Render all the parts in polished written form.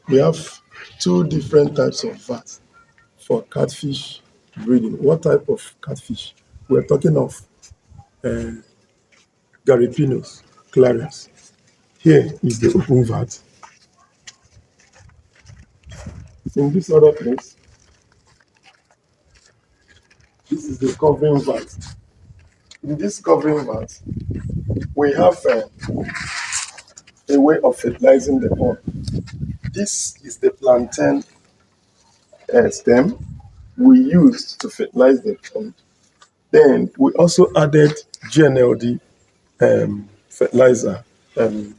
We have two different types of VAT for catfish breeding. What type of catfish? We're talking of uh, Garipinos, Clarias. Here is the open VAT. In this other place, this is the covering VAT. In this covering VAT, we have a way of fertilizing the pond. This is the plantain stem we used to fertilize the pond. Then we also added GNLD fertilizer.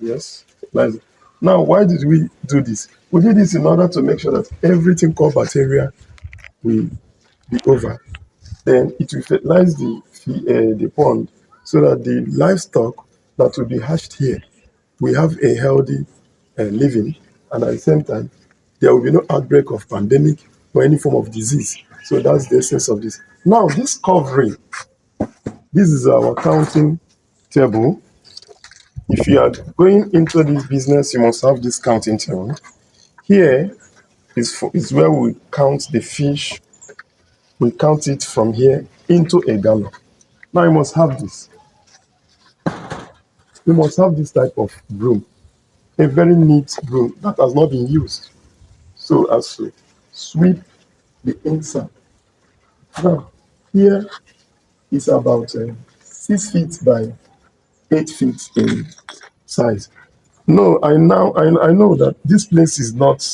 Yes, fertilizer. Now, why did we do this? We did this in order to make sure that everything called bacteria will be over. Then it will fertilize the pond so that the livestock that will be hatched here will have a healthy living, and at the same time, there will be no outbreak of pandemic or any form of disease. So that's the essence of this. Now, this covering, this is our counting table. If you are going into this business, you must have this counting table. Here is where we count the fish. We count it from here into a gallon. Now you must have this. You must have this type of broom, a very neat broom that has not been used, so as to sweep the inside. Now, here is about 6 feet by 8 feet in size. No, I know that this place is not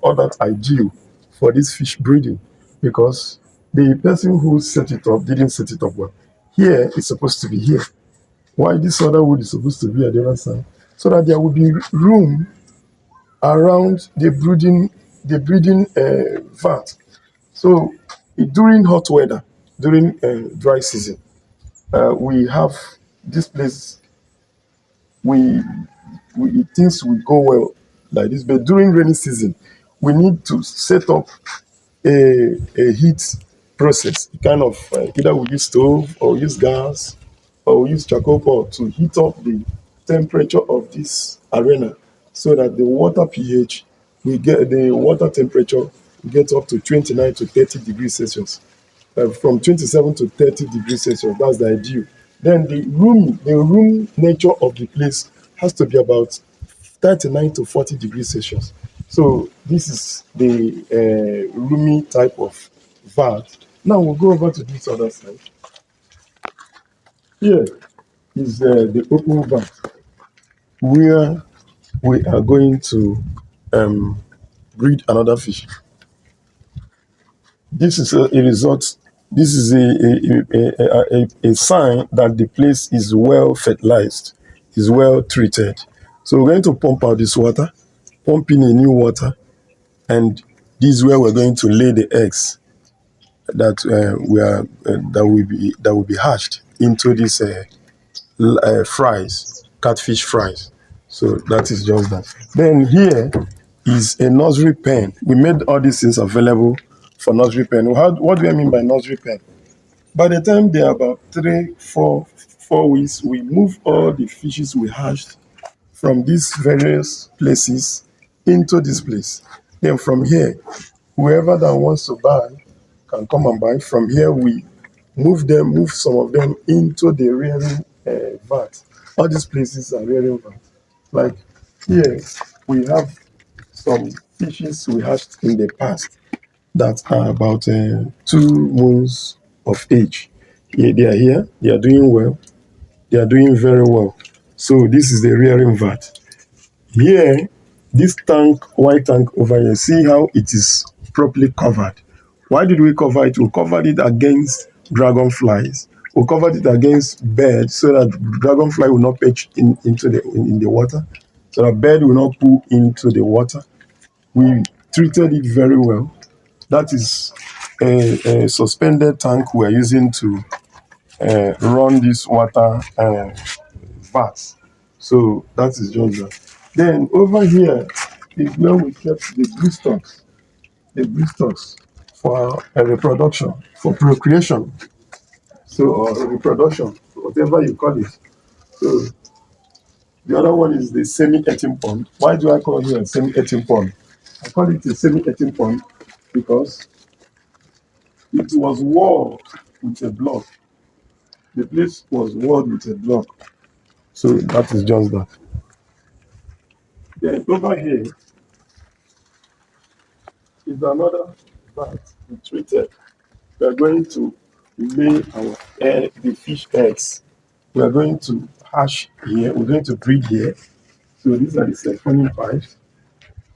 all that ideal for this fish breeding, because the person who set it up didn't set it up well. Here it's supposed to be here. Why this other wood is supposed to be at the other side? So that there will be room around the breeding vat. So during hot weather, during dry season, we have this place. We things will go well like this, but during rainy season, we need to set up a heat process. Kind of either we use stove or use gas or we use charcoal pot to heat up the temperature of this arena, so that the water pH, we get the water temperature get up to 29 to 30 degrees Celsius. From 27 to 30 degrees Celsius. That's the ideal. Then the room nature of the place has to be about 39 to 40 degrees Celsius. So this is the roomy type of vat. Now we'll go over to this other side. Here is the open vat where we are going to breed another fish. This is a result. This is a sign that the place is well fertilized, is well treated. So we're going to pump out this water, pump in a new water, and this is where we're going to lay the eggs that that will be hatched into these fries, catfish fries. So that is just that. Then here is a nursery pen. We made all these things available for nursery pen. What do I mean by nursery pen? By the time they are about 4 weeks, we move all the fishes we hatched from these various places into this place. Then from here, whoever that wants to buy can come and buy. From here, we move some of them into the rearing vat. All these places are rearing vat. Like here, we have some fishes we hatched in the past that are about 2 months of age. Yeah, they are here. They are doing well. They are doing very well. So this is the rearing vat. Here, this tank, white tank over here, see how it is properly covered. Why did we cover it? We covered it against dragonflies. We covered it against birds so that dragonfly will not perch in the water, so that bird will not pull into the water. We treated it very well. That is a suspended tank we are using to run this water vats. So that is just that. Then over here is where we kept the blue stocks for reproduction, for procreation. So, or reproduction, whatever you call it. So the other one is the semi-eating pond. Why do I call it a semi-eating pond? I call it a semi-18 pond because it was walled with a block. The place was walled with a block. So that is just that. Then over here is another vat we treated. We are going to lay our egg, the fish eggs. We are going to hatch here. We're going to breed here. So these are the siphonning pipes.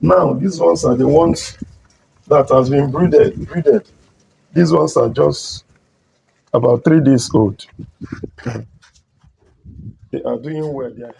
Now these ones are the ones that has been breeded. These ones are just about 3 days old. They are doing well. They are